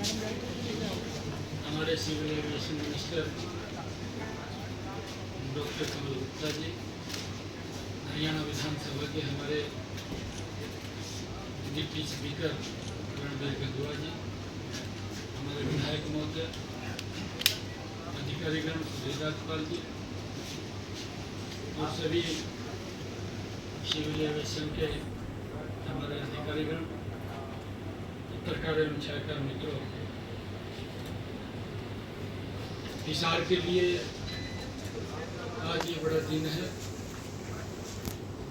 हमारे civil aviation minister doctor कमल गुप्ता जी, हरियाणा विधानसभा के हमारे डिप्टी स्पीकर रणबीर गंगवा जी, हमारे विधायक महोदय, अधिकारीगण सुधीर राजपाल जी और सभी सिविल एविएशन के हमारे अधिकारीगण, पत्रकार एवं छायाकार मित्रों, हिसार के लिए आज ये बड़ा दिन है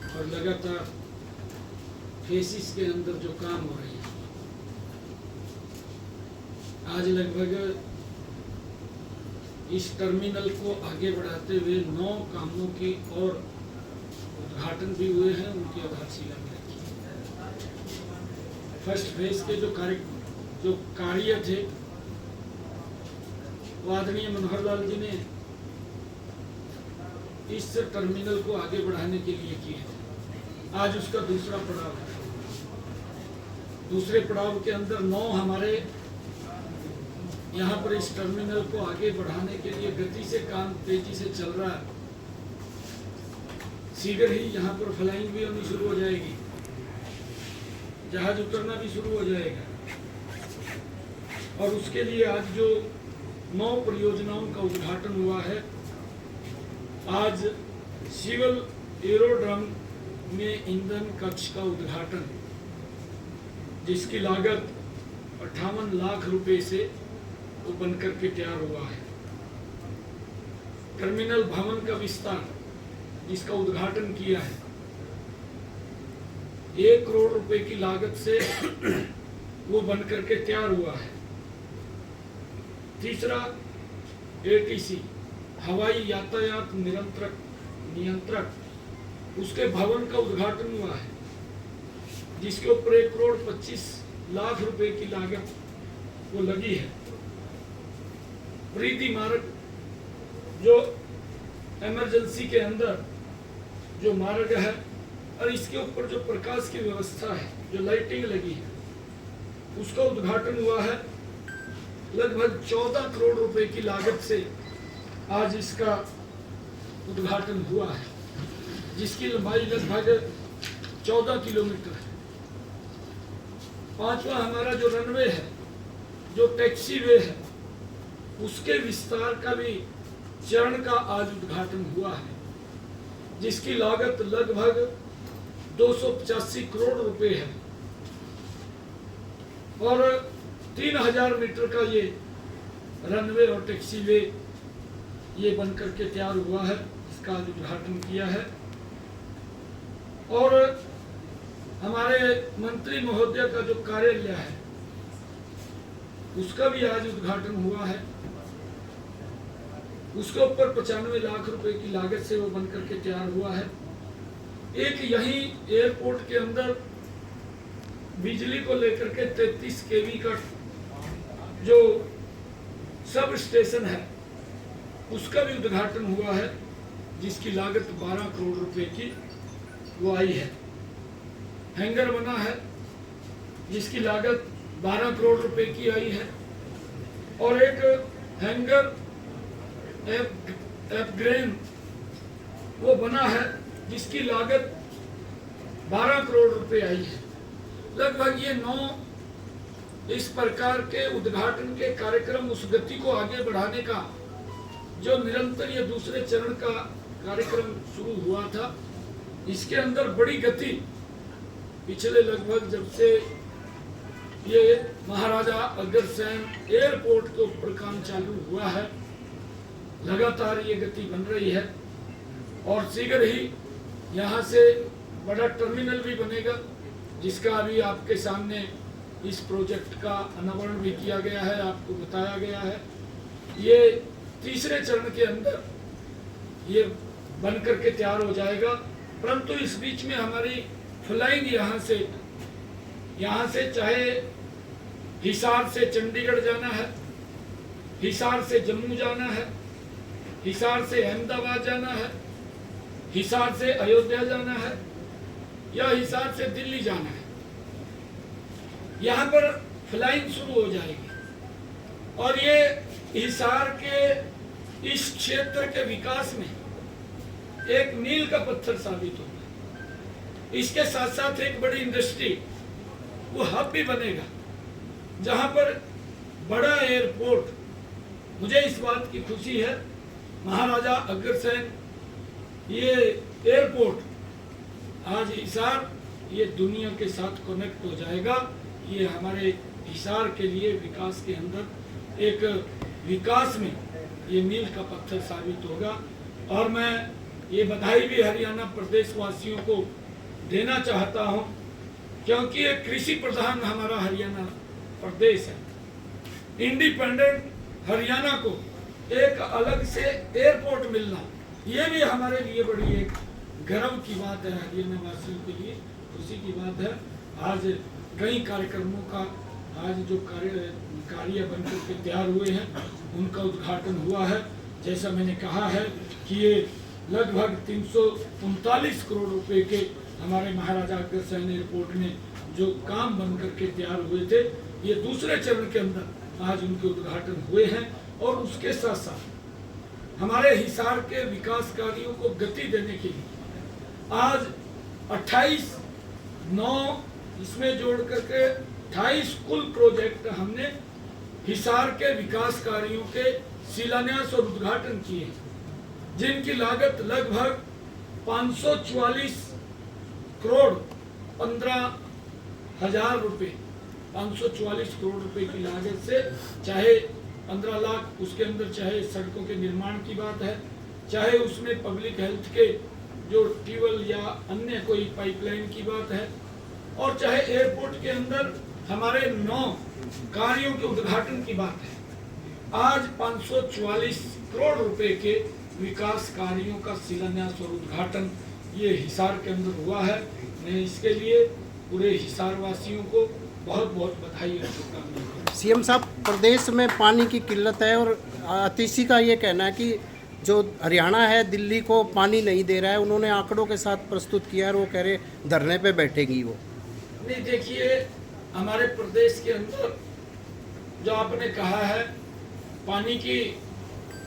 और लगातार फेसिस के अंदर जो काम हो रही है, आज लगभग इस टर्मिनल को आगे बढ़ाते हुए 9 कामों की और उद्घाटन भी हुए हैं, उनकी आधारशिला भी रखी है। फर्स्ट फेज के जो कार्य थे वो आदरणीय मनोहर लाल जी ने इस टर्मिनल को आगे बढ़ाने के लिए किए थे। आज उसका दूसरा पड़ाव है। दूसरे पड़ाव के अंदर 9 हमारे यहाँ पर इस टर्मिनल को आगे बढ़ाने के लिए गति से काम तेजी से चल रहा है। शीघ्र ही यहाँ पर फ्लाइंग भी होनी शुरू हो जाएगी, जहाज उतरना भी शुरू हो जाएगा और उसके लिए आज जो 9 परियोजनाओं का उद्घाटन हुआ है। आज सिविल एरोड्रम में ईंधन कक्ष का उद्घाटन, जिसकी लागत 58 लाख रुपए से वो बनकर के तैयार हुआ है। टर्मिनल भवन का विस्तार, जिसका उद्घाटन किया है, 1 करोड़ रुपए की लागत से वो बनकर के तैयार हुआ है। तीसरा ATC हवाई यातायात नियंत्रक, उसके भवन का उद्घाटन हुआ है, जिसके ऊपर 1 करोड़ 25 लाख रुपए की लागत वो लगी है। प्रीति मार्ग, जो इमरजेंसी के अंदर जो मार्ग है और इसके ऊपर जो प्रकाश की व्यवस्था है, जो लाइटिंग लगी है, उसका उद्घाटन हुआ है। लगभग 14 करोड़ रुपए की लागत से आज इसका उद्घाटन हुआ है, जिसकी लंबाई लगभग 14 किलोमीटर है। 5वां हमारा जो रनवे है, जो टैक्सी वे है, उसके विस्तार का भी चरण का आज उद्घाटन हुआ है, जिसकी लागत लगभग 285 करोड़ रुपए है और 3000 मीटर का ये रनवे और टैक्सी वे ये बनकर के तैयार हुआ है, इसका आज उद्घाटन किया है। और हमारे मंत्री महोदय का जो कार्यालय है, उसका भी आज उद्घाटन हुआ है। उसके ऊपर 95 लाख रुपए की लागत से वो बनकर के तैयार हुआ है। एक यही एयरपोर्ट के अंदर बिजली को लेकर के 33 kV का जो सब स्टेशन है, उसका भी उद्घाटन हुआ है, जिसकी लागत 12 करोड़ रुपए की वो आई है। हैंगर बना है, जिसकी लागत 12 करोड़ रुपए की आई है और एक हैंगर एपग्रेन वो बना है, जिसकी लागत 12 करोड़ रुपए आई है। लगभग ये 9 इस प्रकार के उद्घाटन के कार्यक्रम, उस गति को आगे बढ़ाने का जो निरंतर ये दूसरे चरण का कार्यक्रम शुरू हुआ था, इसके अंदर बड़ी गति पिछले लगभग जब से ये महाराजा अग्रसेन एयरपोर्ट के ऊपर काम चालू हुआ है, लगातार ये गति बन रही है और शीघ्र ही यहाँ से बड़ा टर्मिनल भी बनेगा, जिसका अभी आपके सामने इस प्रोजेक्ट का अनावरण भी किया गया है, आपको बताया गया है। ये तीसरे चरण के अंदर ये बनकर के तैयार हो जाएगा, परंतु इस बीच में हमारी फ्लाइंग यहाँ से चाहे हिसार से चंडीगढ़ जाना है, हिसार से जम्मू जाना है, हिसार से अहमदाबाद जाना है, हिसार से अयोध्या जाना है या हिसार से दिल्ली जाना है, यहाँ पर फ्लाइंग शुरू हो जाएगी। और ये हिसार के इस क्षेत्र के विकास में एक मील का पत्थर साबित होगा। इसके साथ साथ एक बड़ी इंडस्ट्री, वो हब भी बनेगा जहां पर बड़ा एयरपोर्ट। मुझे इस बात की खुशी है, महाराजा अग्रसेन ये एयरपोर्ट आज हिसार ये दुनिया के साथ कनेक्ट हो जाएगा। ये हमारे हिसार के लिए विकास के अंदर एक विकास में ये मील का पत्थर साबित होगा। और मैं ये बधाई भी हरियाणा प्रदेश वासियों को देना चाहता हूं, क्योंकि ये कृषि प्रधान हमारा हरियाणा प्रदेश है। इंडिपेंडेंट हरियाणा को एक अलग से एयरपोर्ट मिलना, ये भी हमारे लिए बड़ी एक गर्व की बात है, हरियाणा वासियों के लिए खुशी की बात है। आज कई कार्यक्रमों का आज जो कार्य बनकर के तैयार हुए हैं उनका उद्घाटन हुआ है। जैसा मैंने कहा है कि ये लगभग 339 करोड़ रुपए के हमारे महाराजा अग्रसेन एयरपोर्ट में जो काम बनकर के तैयार हुए थे, ये दूसरे चरण के अंदर आज उनके उद्घाटन हुए हैं। और उसके साथ साथ हमारे हिसार के विकास कार्यों को गति देने के लिए आज 28/9 इसमें जोड़ करके 28 कुल प्रोजेक्ट हमने हिसार के विकास कार्यों के शिलान्यास और उद्घाटन किए, जिनकी लागत लगभग 544 करोड़ 15,000 रुपए, 544 करोड़ रुपए की लागत से, चाहे 15 लाख उसके अंदर चाहे सड़कों के निर्माण की बात है, चाहे उसमें पब्लिक हेल्थ के जो ट्यूबवेल या अन्य कोई पाइपलाइन की बात है, और चाहे एयरपोर्ट के अंदर हमारे 9 कार्यों के उद्घाटन की बात है। आज 544 करोड़ रुपए के विकास कार्यों का शिलान्यास और उद्घाटन ये हिसार के अंदर हुआ है। मैं इसके लिए पूरे हिसार वासियों को बहुत बहुत बधाई और शुभकामनाएं। सीएम साहब, प्रदेश में पानी की किल्लत है और आतिशी का ये कहना है कि जो हरियाणा है दिल्ली को पानी नहीं दे रहा है। उन्होंने आंकड़ों के साथ प्रस्तुत किया है और वो कह रहे धरने पे बैठेगी वो। नहीं, देखिए हमारे प्रदेश के अंदर जो आपने कहा है पानी की,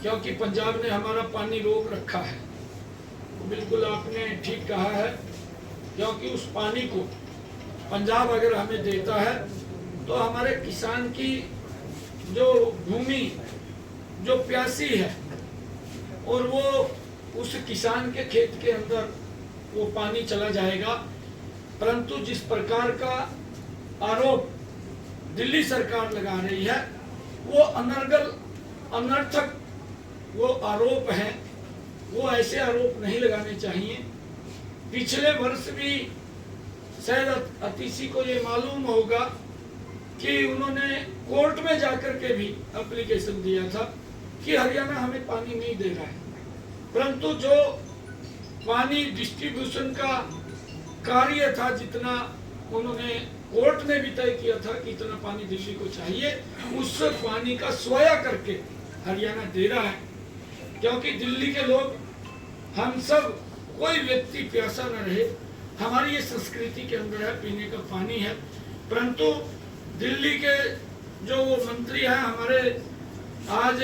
क्योंकि पंजाब ने हमारा पानी रोक रखा है, तो बिल्कुल आपने ठीक कहा है, क्योंकि उस पानी को पंजाब अगर हमें देता है तो हमारे किसान की जो भूमि जो प्यासी है और वो उस किसान के खेत के अंदर वो पानी चला जाएगा। परंतु जिस प्रकार का आरोप दिल्ली सरकार लगा रही है वो अनर्गल अनर्थक वो आरोप है, वो ऐसे आरोप नहीं लगाने चाहिए। पिछले वर्ष भी शायद अतिशी को ये मालूम होगा कि उन्होंने कोर्ट में जाकर के भी एप्लीकेशन दिया था कि हरियाणा हमें पानी नहीं दे रहा है, परंतु जो पानी डिस्ट्रीब्यूशन का कार्य था, जितना उन्होंने कोर्ट ने भी तय किया था कि इतना पानी दिल्ली को चाहिए, उस पानी का सोया करके हरियाणा दे रहा है। क्योंकि दिल्ली के लोग, हम सब, कोई व्यक्ति प्यासा न रहे, हमारी ये संस्कृति के अंदर है, पीने का पानी है। परंतु दिल्ली के जो मंत्री हैं हमारे, आज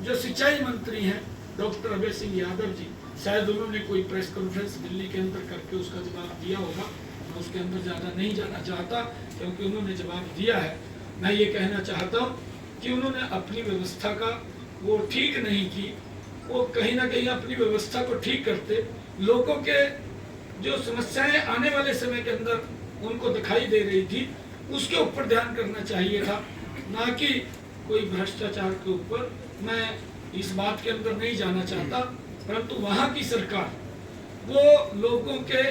जो सिंचाई मंत्री हैं डॉक्टर अभय सिंह यादव जी, शायद उन्होंने कोई प्रेस कॉन्फ्रेंस दिल्ली के अंदर करके उसका जवाब दिया होगा। मैं उसके अंदर ज़्यादा नहीं जाना चाहता, क्योंकि उन्होंने जवाब दिया है। मैं ये कहना चाहता हूँ कि उन्होंने अपनी व्यवस्था का वो ठीक नहीं की, वो कहीं ना कहीं अपनी व्यवस्था को ठीक करते लोगों के जो समस्याएं आने वाले समय के अंदर उनको दिखाई दे रही थी, उसके ऊपर ध्यान करना चाहिए था, ना कि कोई भ्रष्टाचार के ऊपर। मैं इस बात के अंदर नहीं जाना चाहता, परंतु वहाँ की सरकार वो लोगों के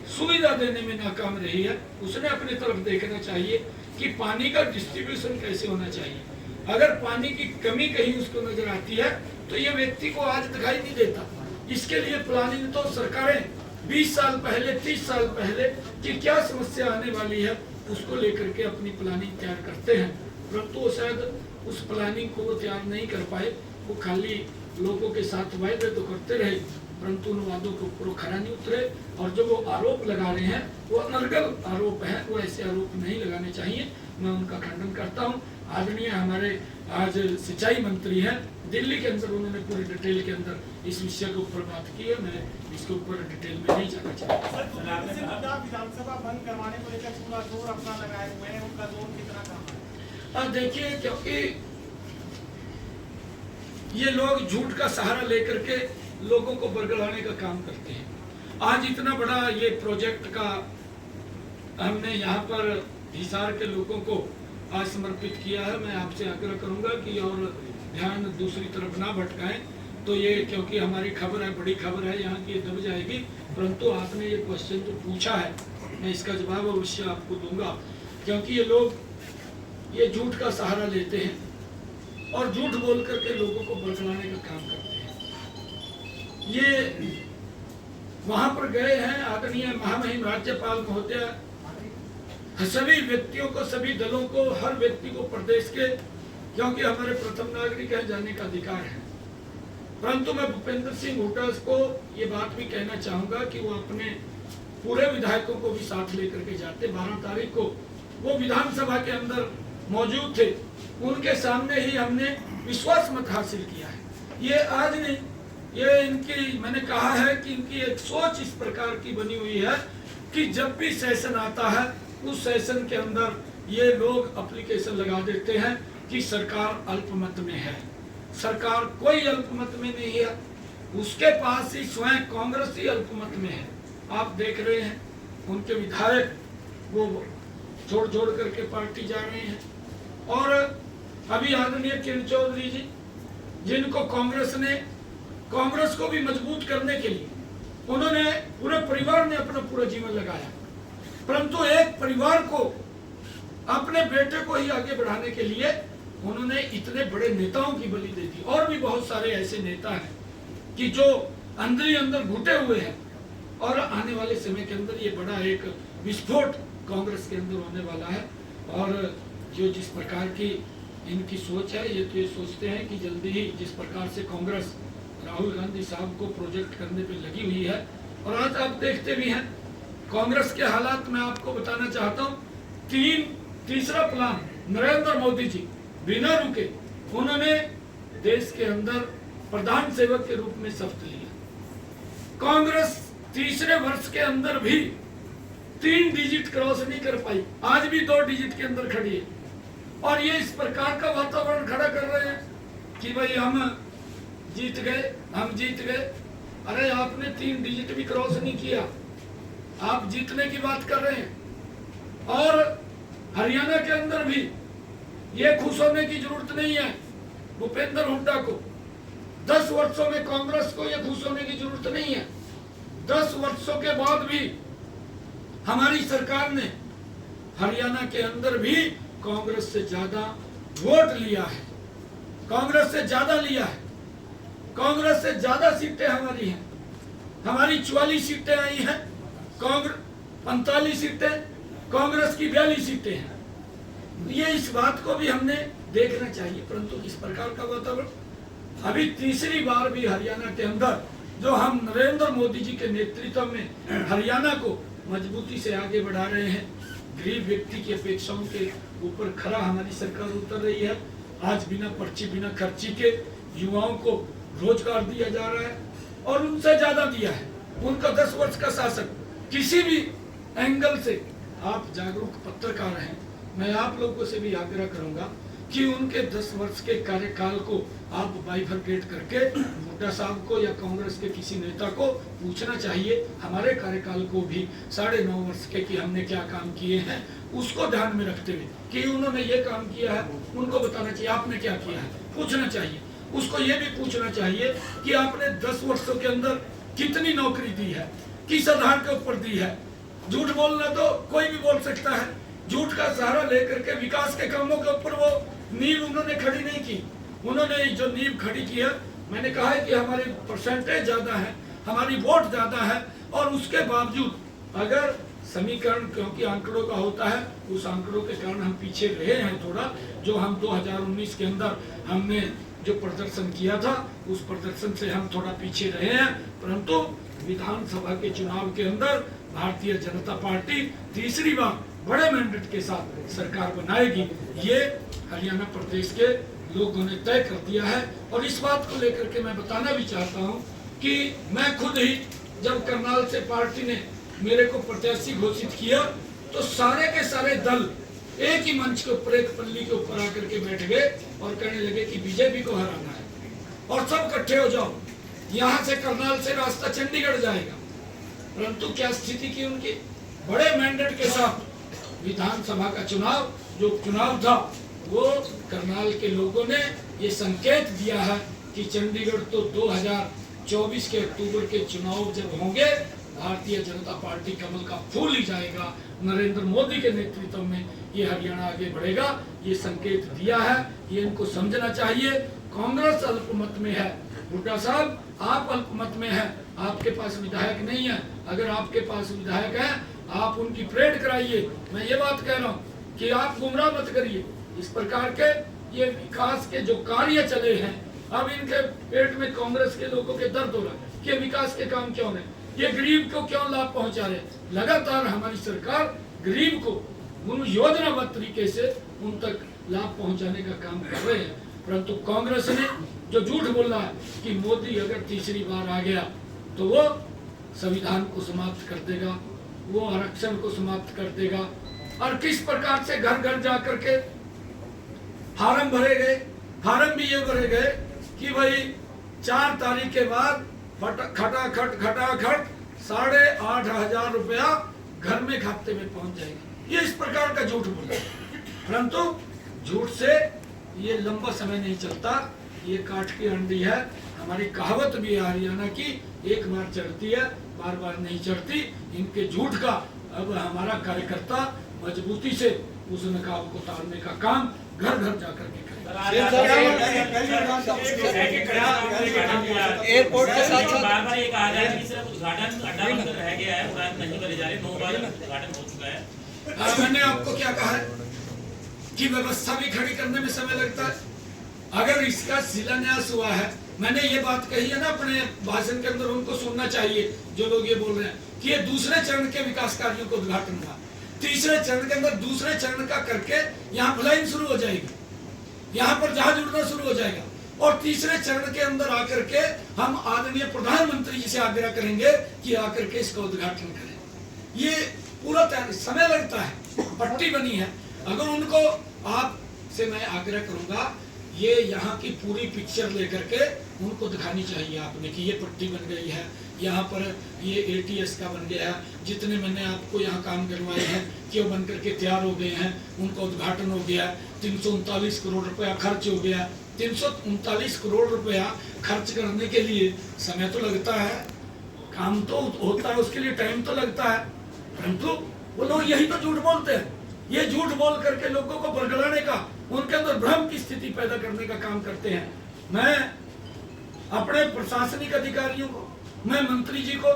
सुविधा देने में नाकाम रही है। उसने अपनी तरफ देखना चाहिए कि पानी का डिस्ट्रीब्यूशन कैसे होना चाहिए। अगर पानी की कमी कहीं उसको नजर आती है तो ये व्यक्ति को आज दिखाई नहीं देता। इसके लिए प्लानिंग तो सरकारें 20 साल पहले, 30 साल पहले कि क्या समस्या आने वाली है उसको लेकर के अपनी प्लानिंग तैयार करते हैं, परंतु वो शायद उस प्लानिंग को वो तैयार नहीं कर पाए। वो खाली लोगों के साथ वायदे तो करते रहे, परंतु उन वादों के ऊपर खरा नहीं उतरे। और जो वो आरोप लगा रहे हैं वो अनर्गल आरोप है, वो ऐसे आरोप नहीं लगाने चाहिए। मैं उनका खंडन करता हूँ। आदरणीय हमारे आज सिंचाई मंत्री हैं, दिल्ली के अंदर उन्होंने पूरी डिटेल के अंदर इस विषय के ऊपर बात की है। मैं इसके ऊपर डिटेल में नहीं जाना चाहता। विधानसभा बंद करवाने को लेकर पूरा जोर अपना लगाए हुए हैं, उनका जोर कितना कम है? देखिए, क्योंकि ये लोग झूठ का सहारा लेकर के लोगों को बरगलाने का काम करते हैं। आज इतना बड़ा ये प्रोजेक्ट का हमने यहाँ पर हिसार के लोगों को आज समर्पित किया है। मैं आपसे आग्रह करूंगा कि और ध्यान दूसरी तरफ ना भटकाएं। तो ये क्योंकि हमारी खबर है, बड़ी खबर है, यहाँ की दब जाएगी। परंतु आपने ये क्वेश्चन जो पूछा है, मैं इसका जवाब अवश्य आपको दूंगा, क्योंकि ये लोग ये झूठ का सहारा लेते हैं और झूठ बोल करके लोगों को बरगलाने का काम करते हैं। ये वहां पर गए हैं आदरणीय महामहिम राज्यपाल महोदय, सभी व्यक्तियों को, सभी दलों को, हर व्यक्ति को प्रदेश के, क्योंकि हमारे प्रथम नागरिक है, जाने का अधिकार है। परंतु मैं भूपेंद्र सिंह हुड्डा को ये बात भी कहना चाहूंगा कि वो अपने पूरे विधायकों को भी साथ लेकर के जाते। 12 तारीख को वो विधानसभा के अंदर मौजूद थे, उनके सामने ही हमने विश्वास मत हासिल किया है। ये आज नहीं, ये इनकी, मैंने कहा है कि इनकी एक सोच इस प्रकार की बनी हुई है कि जब भी सेशन आता है उस सेशन के अंदर ये लोग एप्लीकेशन लगा देते हैं कि सरकार अल्पमत में है। सरकार कोई अल्पमत में नहीं है, उसके पास ही स्वयं कांग्रेस ही अल्पमत में है। आप देख रहे हैं उनके विधायक वो जोड़ जोड़ करके पार्टी जा रहे हैं। और अभी आदरणीय किरण चौधरी जी, जिनको कांग्रेस को भी मजबूत करने के लिए उन्होंने, पूरे परिवार ने अपना पूरा जीवन लगाया, परंतु एक परिवार को, अपने बेटे को ही आगे बढ़ाने के लिए उन्होंने इतने बड़े नेताओं की बलि दे दी। और भी बहुत सारे ऐसे नेता हैं कि जो अंदर ही अंदर घुटे हुए हैं, और आने वाले समय के अंदर ये बड़ा एक विस्फोट कांग्रेस के अंदर होने वाला है। और जो जिस प्रकार की इनकी सोच है, ये तो ये सोचते हैं कि जल्दी ही जिस प्रकार से कांग्रेस राहुल गांधी साहब को प्रोजेक्ट करने पे लगी हुई है, और आज आप देखते भी हैं कांग्रेस के हालात। मैं आपको बताना चाहता हूँ, तीसरा प्लान नरेंद्र मोदी जी बिना रुके उन्होंने देश के अंदर प्रधान सेवक के रूप में शपथ लिया। कांग्रेस तीसरे वर्ष के अंदर भी 3 डिजिट क्रॉस नहीं कर पाई, आज भी 2 डिजिट के अंदर खड़ी है। और ये इस प्रकार का वातावरण खड़ा कर रहे हैं कि भाई हम जीत गए। अरे आपने 3 डिजिट भी क्रॉस नहीं किया, आप जीतने की बात कर रहे हैं। और हरियाणा के अंदर भी ये खुश होने की जरूरत नहीं है भूपेंद्र हुड्डा को। 10 वर्षों में कांग्रेस को ये खुश होने की जरूरत नहीं है। 10 वर्षों के बाद भी हमारी सरकार ने हरियाणा के अंदर भी कांग्रेस से ज्यादा वोट लिया है, कांग्रेस से ज्यादा लिया है, कांग्रेस से ज्यादा सीटें हमारी हैं। हमारी 44 सीटें आई हैं, कांग्रेस 45 सीटें, कांग्रेस की 42 सीटें हैं। ये इस बात को भी हमने देखना चाहिए। परंतु इस प्रकार का वातावरण, अभी तीसरी बार भी हरियाणा के अंदर जो हम नरेंद्र मोदी जी के नेतृत्व में हरियाणा को मजबूती से आगे बढ़ा रहे हैं, गरीब व्यक्ति की अपेक्षाओं के ऊपर खरा हमारी सरकार उतर रही है। आज बिना पर्ची, बिना खर्ची के युवाओं को रोजगार दिया जा रहा है, और उनसे ज्यादा दिया है। उनका 10 वर्ष का शासन, किसी भी एंगल से आप जागरूक पत्रकार हैं, मैं आप लोगों से भी आग्रह करूंगा कि उनके 10 वर्ष के कार्यकाल को आप बाइफरकेट करके हुड्डा साहब को या कांग्रेस के किसी नेता को पूछना चाहिए। हमारे कार्यकाल को भी 9.5 वर्ष के कि हमने क्या काम किए हैं, उसको ध्यान में रखते हुए कि उन्होंने ये काम किया है, उनको बताना चाहिए आपने क्या किया है, पूछना चाहिए। उसको ये भी पूछना चाहिए कि आपने 10 वर्षों के अंदर कितनी नौकरी दी है, किस आधार के ऊपर दी है। झूठ बोलना तो कोई भी बोल सकता है, झूठ का सहारा लेकर के विकास के कामों के ऊपर वो नींव उन्होंने खड़ी नहीं की। उन्होंने जो नींव खड़ी की है, मैंने कहा है कि हमारी परसेंटेज ज्यादा है, हमारी वोट ज्यादा है, और उसके बावजूद अगर समीकरण, क्योंकि आंकड़ों का होता है, उस आंकड़ों के कारण हम पीछे रहे हैं थोड़ा। जो हम 2019 के अंदर हमने जो प्रदर्शन किया था, उस प्रदर्शन से हम थोड़ा पीछे रहे हैं। परंतु विधानसभा के चुनाव के अंदर भारतीय जनता पार्टी तीसरी बार बड़े मैंडेट के साथ सरकार बनाएगी। ये हरियाणा प्रदेश के लोगों ने तय कर दिया है। और इस बात को लेकर के मैं बताना भी चाहता हूं कि मैं खुद ही जब करनाल से पार्टी ने मेरे को प्रत्याशी घोषित किया तो सारे के सारे दल एक ही मंच के ऊपर, एक पल्ली के ऊपर आकर के बैठ गए और कहने लगे कि बीजेपी को हराना है और सब इकट्ठे हो जाओ, यहाँ से करनाल से रास्ता चंडीगढ़ जाएगा। परंतु क्या स्थिति की उनकी, बड़े मैंडेट के साथ विधानसभा का चुनाव जो चुनाव था वो करनाल के लोगों ने ये संकेत दिया है कि चंडीगढ़ तो 2024 के अक्टूबर के चुनाव जब होंगे भारतीय जनता पार्टी कमल का फूल ही जाएगा, नरेंद्र मोदी के नेतृत्व में ये हरियाणा आगे बढ़ेगा। ये संकेत दिया है, ये इनको समझना चाहिए। कांग्रेस अल्पमत में है, हुड्डा साहब आप अल्पमत में है, आपके पास विधायक नहीं है। अगर आपके पास विधायक है आप उनकी परेड कराइए। मैं ये बात कह रहा हूँ कि आप गुमराह मत करिए। इस प्रकार के ये विकास के जो कार्य चले हैं, अब इनके पेट में कांग्रेस के लोगों के दर्द हो रहा है कि विकास के काम क्यों नहीं, ये गरीब को क्यों लाभ पहुंचा रहे। लगातार हमारी सरकार गरीब को उन योजनाबद्ध तरीके से उन तक लाभ पहुंचाने का काम कर रहे हैं। परंतु कांग्रेस ने जो झूठ बोला है कि मोदी अगर तीसरी बार आ गया तो वो संविधान को समाप्त कर देगा, वो आरक्षण को समाप्त कर देगा, और किस प्रकार से घर घर जाकर के फार्म भरे गए। फार्म भी ये भरे गए कि भाई 4 तारीख के बाद खटाखट 8,500 रुपया घर में खाते में पहुंच जाएगा। ये इस प्रकार का झूठ बोला, परंतु झूठ से ये लंबा समय नहीं चलता, ये काठ की अंडी है। हमारी कहावत भी है हरियाणा की, एक बार चढ़ती है बार बार नहीं चढ़ती। इनके झूठ का अब हमारा कार्यकर्ता मजबूती से उस नकाब को तारने का काम घर घर जाकर के एयरपोर्ट के साथ बार-बार ये कहा जा रहा है कि सिर्फ उद्घाटन अड्डा बनकर रह गया है, उड़ान नहीं करे जा रहे, 9 बार उद्घाटन हो चुका है। मैंने आपको क्या कहा है कि व्यवस्था भी खड़ी करने में समय लगता है। अगर इसका शिलान्यास हुआ है, मैंने ये बात कही है ना अपने भाषण के अंदर, उनको सुनना चाहिए जो लोग ये बोल रहे हैं कि ये दूसरे चरण के विकास कार्यों को उद्घाटन हुआ, तीसरे चरण के अंदर दूसरे चरण का करके यहाँ फ्लाइंग शुरू हो जाएगी, यहाँ पर जहाज उड़ना शुरू हो जाएगा, और तीसरे चरण के अंदर आकर के हम आदरणीय प्रधानमंत्री जी से आग्रह करेंगे कि आकर के इसका उद्घाटन करें। ये पूरा समय लगता है, पट्टी बनी है। अगर उनको आपसे मैं आग्रह करूंगा ये यहाँ की पूरी पिक्चर लेकर के उनको दिखानी चाहिए आपने कि ये पट्टी बन गई है, यहाँ पर ये ATS का बन गया है, जितने मैंने आपको यहाँ काम करवाए हैं कि वो बन करके तैयार हो गए हैं, उनका उद्घाटन हो गया। 339 करोड़ रुपया खर्च हो गया। 339 करोड़ रुपया खर्च करने के लिए समय तो लगता है, काम तो होता है, उसके लिए टाइम तो लगता है, परंतु वो लोग यही तो झूठ बोलते हैं। ये झूठ बोल करके लोगों को बरगलाने का, उनके अंदर भ्रम की स्थिति पैदा करने का काम करते हैं। मैं अपने प्रशासनिक अधिकारियों को, मैं मंत्री जी को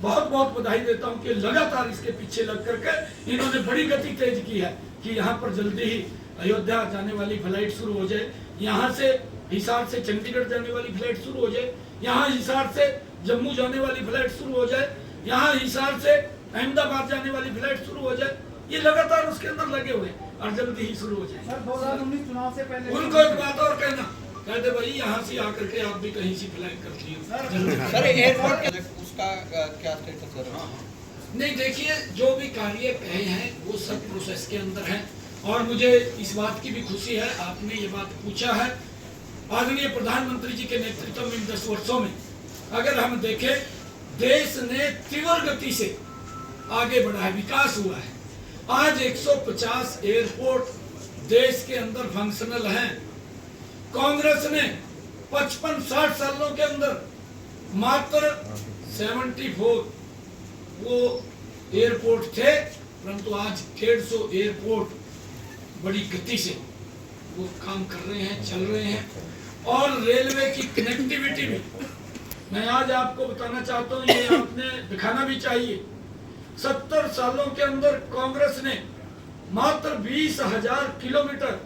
बहुत बहुत बधाई देता हूं कि लगातार इसके पीछे लग करके इन्होंने बड़ी गति तेज की है कि यहाँ पर जल्दी ही अयोध्या जाने वाली फ्लाइट शुरू हो जाए, यहाँ से हिसार से चंडीगढ़ जाने वाली फ्लाइट शुरू हो जाए, यहाँ हिसार से जम्मू जाने वाली फ्लाइट शुरू हो जाए, यहाँ हिसार से अहमदाबाद जाने वाली फ्लाइट शुरू हो जाए। ये लगातार उसके अंदर लगे हुए और जल्दी ही शुरू हो जाए। सर 2019 चुनाव से पहले उनको एक बात और कहते भाई यहाँ से आकर के आप भी कहीं से फ्लाइट कर लीजिए। सर एयरपोर्ट उसका क्या स्टेटस है? नहीं देखिए, जो भी कार्य कहे हैं वो सब प्रोसेस के अंदर है, और मुझे इस बात की भी खुशी है, आपने ये बात पूछा है। आदरणीय प्रधानमंत्री जी के नेतृत्व में 10 वर्षों में अगर हम देखें, देश ने तीव्र गति से आगे बढ़ा है, विकास हुआ है। आज 150 एयरपोर्ट देश के अंदर फंक्शनल हैं। कांग्रेस ने 55-60 सालों के अंदर मात्र 74 वो एयरपोर्ट थे, परंतु आज 150 एयरपोर्ट बड़ी गति से वो काम कर रहे हैं, चल रहे हैं। और रेलवे की कनेक्टिविटी भी मैं आज आपको बताना चाहता हूँ, ये आपने दिखाना भी चाहिए। 70 सालों के अंदर कांग्रेस ने मात्र 20,000 किलोमीटर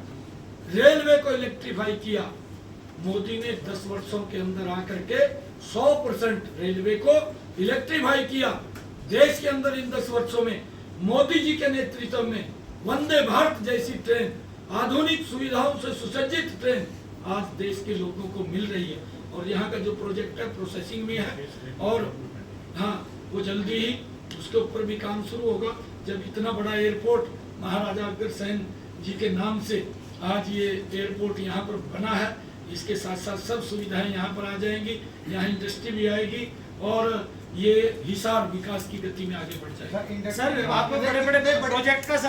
रेलवे को इलेक्ट्रीफाई किया। मोदी ने 10 वर्षों के अंदर आकर के 100% रेलवे को इलेक्ट्रीफाई किया। देश के अंदर इन 10 वर्षों में मोदी जी के नेतृत्व में वंदे भारत जैसी ट्रेन आधुनिक सुविधाओं से सुसज्जित ट्रेन आज देश के लोगों को मिल रही है। और यहाँ का जो प्रोजेक्ट है प्रोसेसिंग में है और हाँ वो जल्दी ही उसके ऊपर भी काम शुरू होगा। जब इतना बड़ा एयरपोर्ट महाराजा अग्रसेन जी के नाम से आज ये एयरपोर्ट यहाँ पर बना है, इसके साथ साथ सब सुविधाएं यहाँ पर आ जाएंगी, यहाँ इंडस्ट्री भी आएगी और ये हिसार विकास की गति में आगे बढ़ जाएगा। सर आपको बड़े बड़े प्रोजेक्ट का